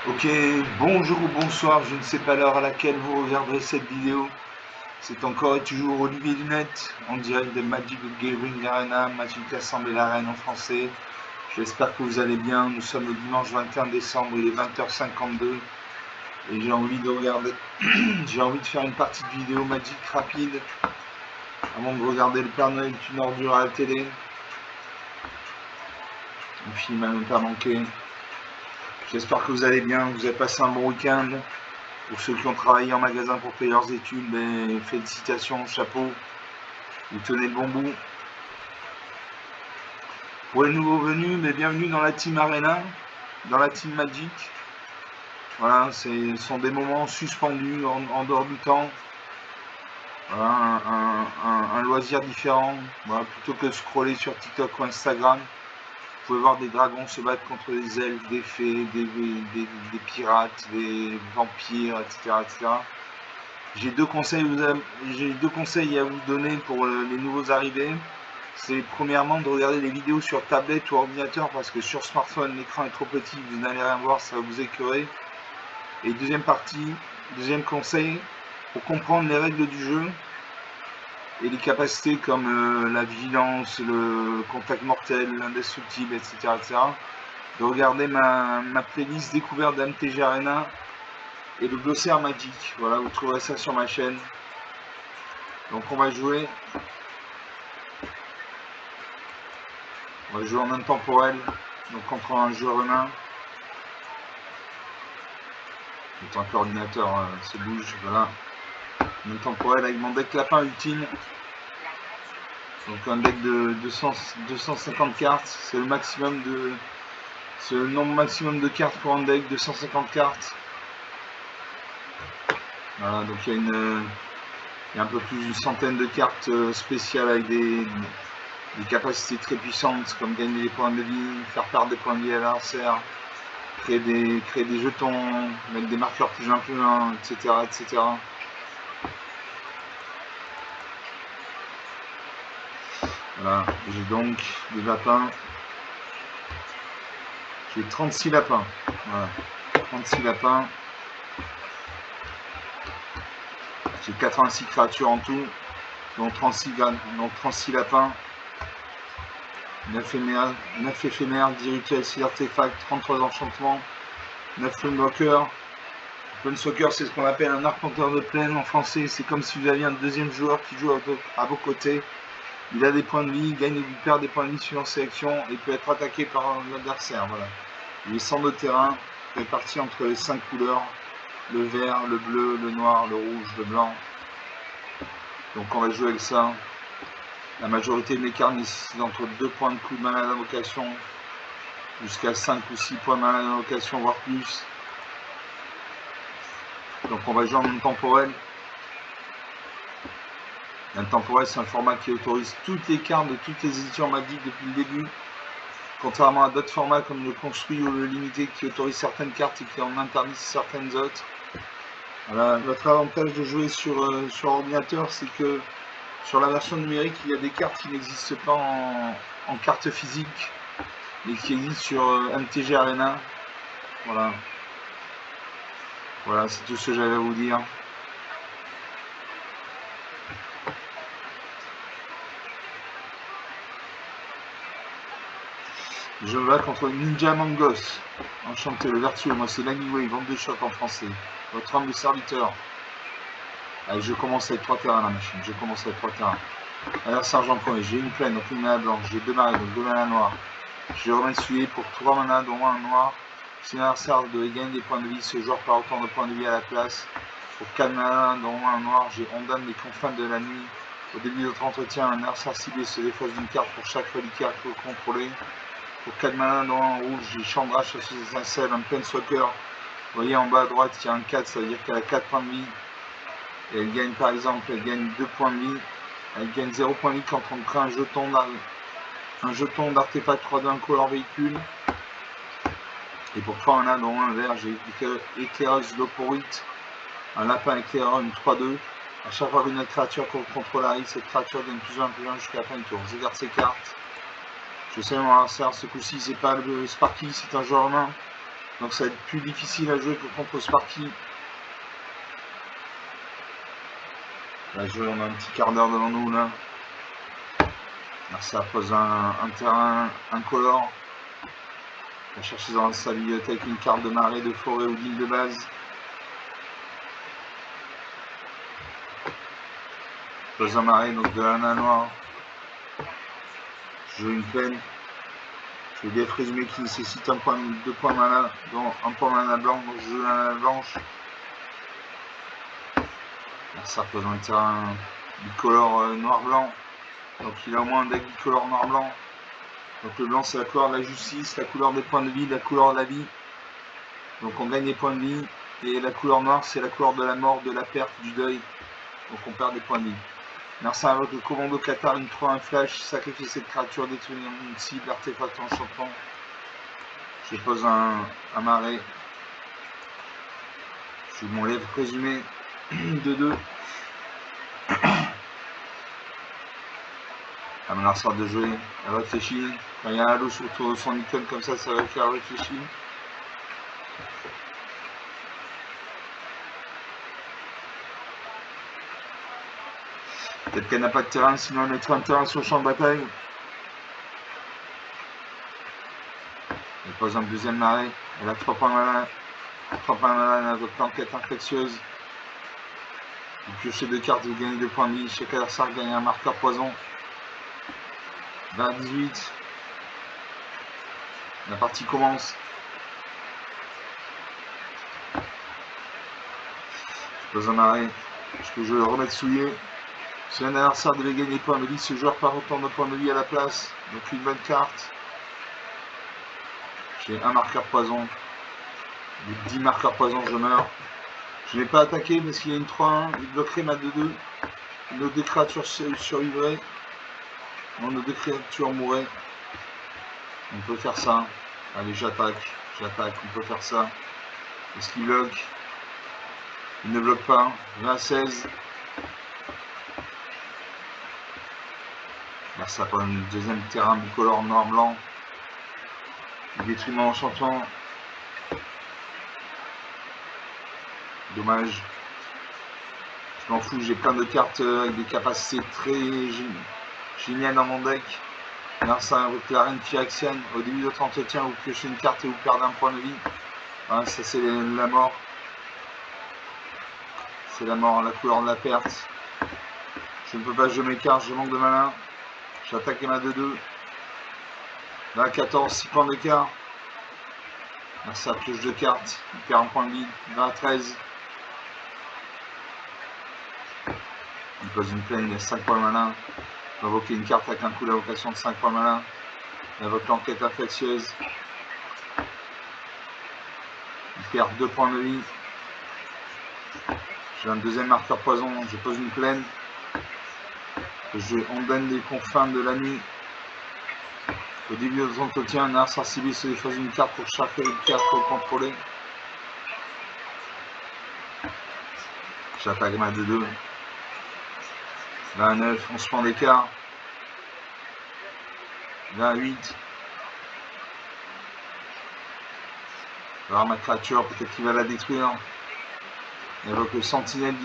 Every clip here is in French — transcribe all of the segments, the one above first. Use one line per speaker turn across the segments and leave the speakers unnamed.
Ok, bonjour ou bonsoir, je ne sais pas l'heure à laquelle vous regarderez cette vidéo. C'est encore et toujours Olivier Lunette, en direct de Magic the Gathering Arena, Magic Assemblée Arène en français. J'espère que vous allez bien, nous sommes le dimanche 21 décembre, il est 20h52. Et j'ai envie de regarder, j'ai envie de faire une partie de vidéo Magic rapide, avant de regarder le Père Noël est une ordure à la télé. Un film à ne pas manquer. J'espère que vous allez bien, que vous avez passé un bon week-end. Pour ceux qui ont travaillé en magasin pour payer leurs études, ben, félicitations, chapeau, vous tenez le bon bout. Pour les nouveaux venus, ben, bienvenue dans la Team Arena, dans la Team Magic. Voilà, ce sont des moments suspendus en dehors du temps. Voilà, un loisir différent. Voilà, plutôt que de scroller sur TikTok ou Instagram, vous pouvez voir des dragons se battre contre des elfes, des fées, des pirates, des vampires, etc. etc. J'ai deux conseils à vous donner pour les nouveaux arrivés. C'est premièrement de regarder les vidéos sur tablette ou ordinateur parce que sur smartphone l'écran est trop petit, vous n'allez rien voir, ça va vous écœurer. Et deuxième conseil, pour comprendre les règles du jeu et les capacités comme la vigilance, le contact mortel, l'indestructible, etc., de regarder ma playlist découverte d'MTG Arena et le glossaire Magic. Voilà, vous trouverez ça sur ma chaîne. Donc on va jouer en intemporel, donc contre un joueur humain. Le temps que l'ordinateur se bouge, voilà. En intemporel avec mon deck lapin ultime. Donc un deck de 250 cartes, c'est le nombre maximum de cartes pour un deck, 250 cartes. Voilà, donc il y a un peu plus d'une centaine de cartes spéciales avec des capacités très puissantes comme gagner des points de vie, faire perdre des points de vie à l'adversaire, créer des jetons, mettre des marqueurs plus 1+1, etc., etc. Voilà, j'ai donc des lapins. J'ai 36 lapins. Voilà, 36 lapins. J'ai 86 créatures en tout, donc 36 lapins. 9 éphémères, 10 rituels, 6 artefacts, 33 enchantements, 9 Planeswalkers. Planeswalker, c'est ce qu'on appelle un arpenteur de plaine en français. C'est comme si vous aviez un deuxième joueur qui joue à vos côtés. Il a des points de vie, il gagne ou perd des points de vie suivant sélection et peut être attaqué par l'adversaire. Voilà. Il est 100 de terrain, réparti entre les 5 couleurs, le vert, le bleu, le noir, le rouge, le blanc. Donc on va jouer avec ça. La majorité de mes cartes nécessitent entre 2 points de coup de mana d'invocation jusqu'à 5 ou 6 points de mana d'invocation, voire plus. Donc on va jouer en intemporel. L'intemporel, c'est un format qui autorise toutes les cartes de toutes les éditions magiques depuis le début. Contrairement à d'autres formats comme le construit ou le limité qui autorisent certaines cartes et qui en interdisent certaines autres. Voilà. L'autre avantage de jouer sur ordinateur, c'est que sur la version numérique, il y a des cartes qui n'existent pas en carte physique, mais qui existent sur MTG Arena. Voilà. Voilà, c'est tout ce que j'avais à vous dire. Je me bats contre Ninja Mangos. Enchanté, le vertueux. Moi, c'est l'Anyway, vente de choc en français. Votre humble serviteur. Allez, je commence avec 3 terrains, la machine. Je commence avec 3 terrains. Alors, sergent premier. J'ai une plaine, donc une mana blanche. J'ai 2 marées, donc 2 mana noires. Je remets celui pour 3 mana, dont un noir. Si l'adversaire devait gagner des points de vie, ce joueur perd autant de points de vie à la place. Pour 4 mana, dont un noir, j'ai Ondan des confins de la nuit. Au début de notre entretien, un adversaire ciblé se défausse d'une carte pour chaque reliquaire que vous contrôlez. Pour 4 mana, dans un rouge, j'ai Chandra, chasseuse d'étincelles, un Planeswalker. Vous voyez en bas à droite, il y a un 4, ça veut dire qu'elle a 4 points de vie. Et elle gagne par exemple, elle gagne 2 points de vie. Elle gagne 0 points de vie quand on crée un jeton d'artefact 3D incolore véhicule. Et pour 3 mana, dont un vert, j'ai éclaireuse Loporite, un lapin éclaireur, une 3-2. A chaque fois qu'une autre créature qu'on contrôle arrive, cette créature gagne plus 1 jusqu'à la fin du tour. Je garde ces cartes. Je sais mon adversaire, ce coup-ci, c'est pas le Sparky, c'est un joueur humain. Donc ça va être plus difficile à jouer que contre Sparky. Là, on a un petit quart d'heure devant nous là. Là, ça pose un terrain incolore. On va chercher dans sa bibliothèque une carte de marée, de forêt ou d'île de base. Pose un marais, donc de la noire. Je joue une plaine. Je vais résumé qui nécessite 2 points mana, dont 1 point mana blanc, donc je joue la mana blanche. Là, ça représente un terrain bicolore noir-blanc. Donc il a au moins un deck bicolore noir-blanc. Donc le blanc c'est la couleur de la justice, la couleur des points de vie, la couleur de la vie. Donc on gagne des points de vie. Et la couleur noire c'est la couleur de la mort, de la perte, du deuil. Donc on perd des points de vie. Narsa invoque le commando Qatar, une 3-1 flash, sacrifier cette créature, détruire une cible, artefact en chantant. Je pose un marais. Je mon lèvre résumé de 2. À mon Narsa de jouer, elle réfléchit. Quand il y a un halo sur son icône comme ça va faire réfléchir. Peut-être qu'elle n'a pas de terrain, sinon elle mettra un terrain sur le champ de bataille. Elle pose un deuxième marais. Elle a 3 points mana. 3 points mana, elle invoque l'enquête infectieuse. Vous piochez 2 cartes, vous gagnez 2 points de vie. Chaque adversaire gagne un marqueur poison. 20-18. La partie commence. Je pose un marais. Je peux jouer le remède souillé. Si un adversaire devait gagner des points de vie, ce joueur part autant de points de vie à la place. Donc une bonne carte. J'ai un marqueur poison. 10 marqueurs poison, je meurs. Je n'ai pas attaqué parce qu'il y a une 3-1. Il bloquerait ma 2-2. Nos 2 créatures survivraient. Nos 2 créatures mourraient. On peut faire ça. Allez, j'attaque. On peut faire ça. Est-ce qu'il bloque? Il ne bloque pas. 20-16. Là, ça prend une deuxième terrain bicolore noir-blanc. Détruiment enchantant. Dommage. Je m'en fous, j'ai plein de cartes avec des capacités très géniales dans mon deck. Là, ça avec la reine Phyrexiane. Au début de votre entretien, vous piochez une carte et vous perdez un point de vie. Voilà, ça c'est la mort. C'est la mort, la couleur de la perte. Je ne peux pas jouer mes cartes, je manque de mana. J'attaque ma 2-2. Là, 14, 6 points d'écart. Là, ça pioche 2 cartes. Il perd un point de vie. 20-13. Il pose une plaine, il y a 5 points de mana. Il va invoquer une carte avec un coup d'invocation de 5 points de mana. Il invoque l'enquête infectieuse. Il perd 2 points de vie. J'ai un deuxième marqueur poison, je pose une plaine. On donne les confins de la nuit. Au début de l'entretien, un arbre sensible se défausse une carte pour chaque carte contrôlée. J'attaque ma 2-2. 29, 11 points d'écart. 28. Alors ma créature, peut-être qu'il va la détruire. Il évoque le sentinelle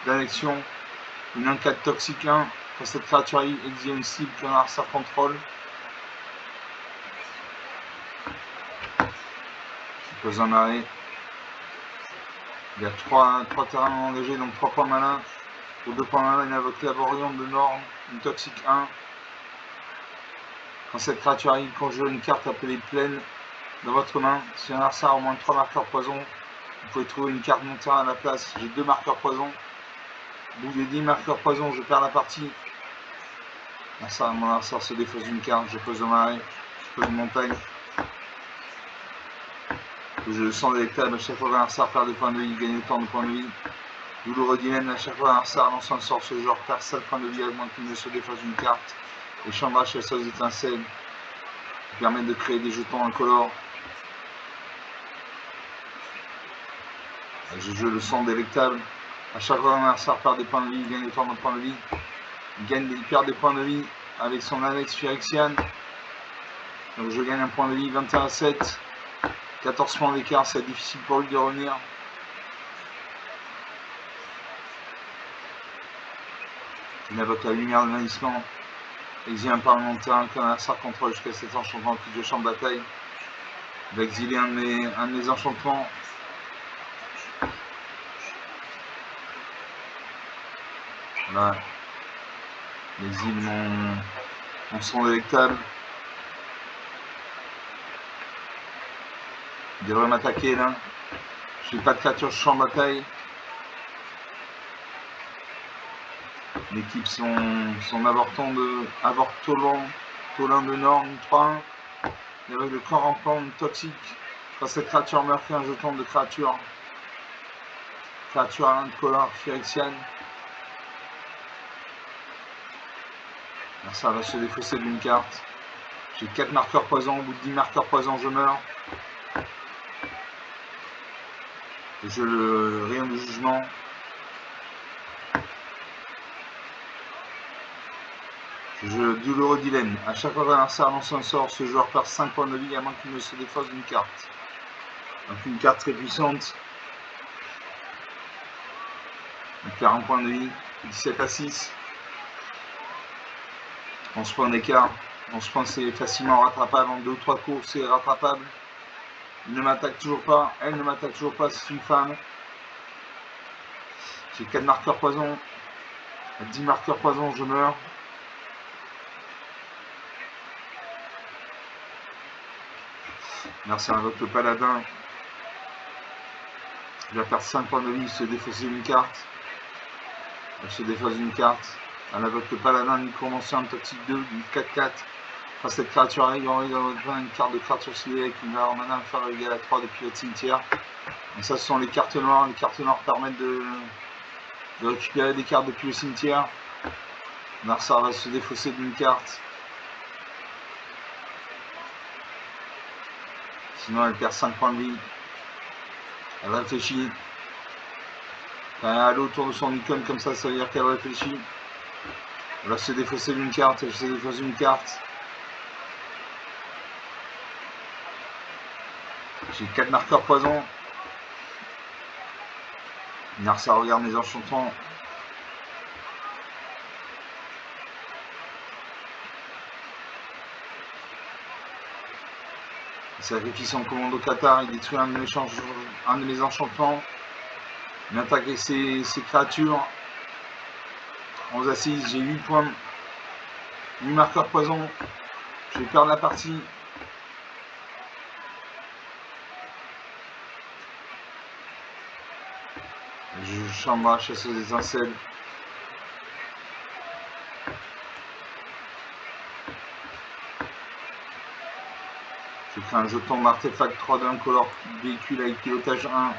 d'annexion. Une 1-4 toxique 1. Quand cette créature exige une cible qu'un adversaire contrôle. Je pose un marais. Il y a 3 terrains engagés, donc 3 points mana. Pour 2 points mana, il invoque l'Aborion de Norne, une toxique 1. Quand cette créature arrive, conjure une carte appelée plaine dans votre main. Si un adversaire a au moins 3 marqueurs poison, vous pouvez trouver une carte de mon terrain à la place. J'ai 2 marqueurs poison. Au bout des 10 marqueurs poison, je perds la partie. Mon adversaire se défausse une carte, je pose un marais, je pose une montagne. Je le sens délectable, à chaque fois qu'un adversaire perd des points de vie, il gagne autant de points de vie. Douloureux dilemme, à chaque fois qu'un adversaire lance un sort, ce genre perd 7 points de vie, à moins qu'il ne se défausse une carte. Et chambrage chasseuse d'étincelles qui permettent de créer des jetons incolores. Je le sens délectable. À chaque fois qu'un adversaire perd des points de vie, il gagne autant de points de vie. Il perd des points de vie avec son annexe Phyrexiane. Donc je gagne un point de vie 21-7. 14 points d'écart, c'est difficile pour lui de revenir. Il invoque la lumière de l'envahissement. Exilé un parlementaire, qu'un adversaire contrôle jusqu'à cet enchantement qui de champ de bataille. Il va exiler un de mes enchantements. Là, j'exile mon son délectable. Il devrait m'attaquer là. Je n'ai pas de créature sur champ de bataille. L'équipe son avorton de Tolin de Norme 3-1. Avec le corps rampant toxique. Quand cette créature meurt, fait un jeton de créature. Créature à 1 de couleur phyrexiane. Ça va se défausser d'une carte. J'ai 4 marqueurs poison. Au bout de 10 marqueurs poison, je meurs. Je le rayon de jugement. Je douloureux dilemme. À chaque fois qu'un adversaire lance un sort, ce joueur perd 5 points de vie à moins qu'il ne se défausse d'une carte. Donc une carte très puissante. Il perd un point de vie. 17 à 6. 11 points d'écart. 11 points, c'est facilement rattrapable. En 2 ou 3 courses, c'est rattrapable. Il ne m'attaque toujours pas. Elle ne m'attaque toujours pas. C'est une femme. J'ai 4 marqueurs poison. À 10 marqueurs poison, je meurs. Merci à invoque le paladin. Il va perdre 5 points de vie. Il se défausser une carte. Elle se défausse une carte. Elle invoque le paladin. Nécromancien toxique 2. Du 4-4. Quand cette créature arrive, on dans votre main une carte de créature ciblée avec une valeur mana inférieure égale à 3 depuis votre cimetière. Et ça, ce sont les cartes noires. Les cartes noires permettent de récupérer des cartes depuis le cimetière. Narsar va se défausser d'une carte. Sinon, elle perd 5 points de vie. Elle réfléchit. Quand elle a l'eau autour de son icône comme ça veut dire qu'elle réfléchit. Elle va se défausser d'une carte. Elle se défausse d'une carte. J'ai 4 marqueurs poison. Narsar regarde mes enchantements. Il sacrifie son commando Qatar. Il détruit un de mes enchantements. Il attaque avec ses créatures. 11 à 6. J'ai 8 points. 8 marqueurs poison. Je vais perdre la partie. Je chambre à chasseuse des étincelles. Je crée un jeton d'artefact 3 d'un color véhicule avec pilotage 1.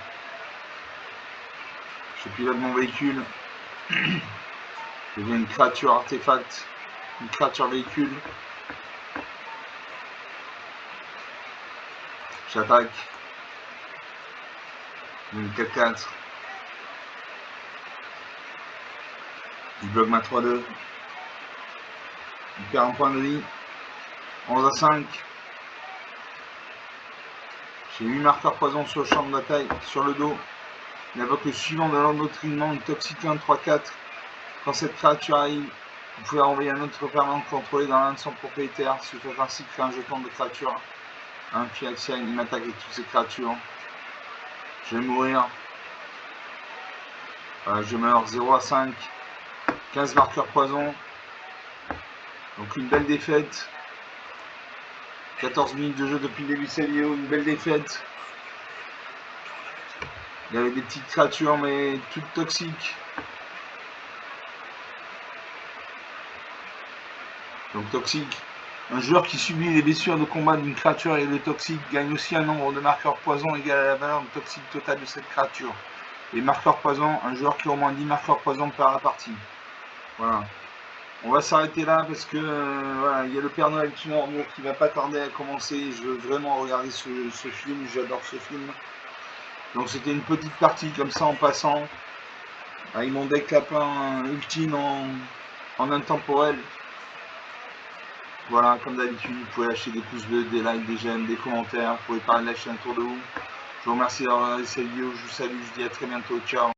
Je pilote mon véhicule. Je deviens une créature artefact. Une créature véhicule. J'attaque. Une 4-4. Il bloque ma 3-2. Il perd un point de vie. 11 à 5. J'ai 8 marqueurs poison sur le champ de bataille, sur le dos. Il invoque le suivant de l'endoctrinement, une toxique 1 3-4. Quand cette créature arrive, vous pouvez envoyer un autre permanent contrôlé dans l'un de son propriétaire. Si vous faites ainsi, créer un jeton de créature. Un Phyrexian, il m'attaque avec toutes ces créatures. Je vais mourir. Voilà, je meurs 0 à 5. 15 marqueurs poison. Donc une belle défaite. 14 minutes de jeu depuis le début de cette vidéo, une belle défaite. Il y avait des petites créatures mais toutes toxiques. Donc toxique. Un joueur qui subit les blessures de combat d'une créature et de toxique gagne aussi un nombre de marqueurs poison égal à la valeur de toxique totale de cette créature. Les marqueurs poison, un joueur qui a au moins 10 marqueurs poison perd la partie. Voilà. On va s'arrêter là parce que voilà, il y a le Père Noël qui qui va pas tarder à commencer. Je veux vraiment regarder ce film, j'adore ce film. Donc c'était une petite partie comme ça en passant. Avec mon deck lapin ultime en intemporel. Voilà, comme d'habitude, vous pouvez lâcher des pouces bleus, des likes, des j'aime, des commentaires. Vous pouvez parler de la chaîne autour de vous. Je vous remercie d'avoir regardé cette vidéo. Je vous salue. Je vous dis à très bientôt. Ciao.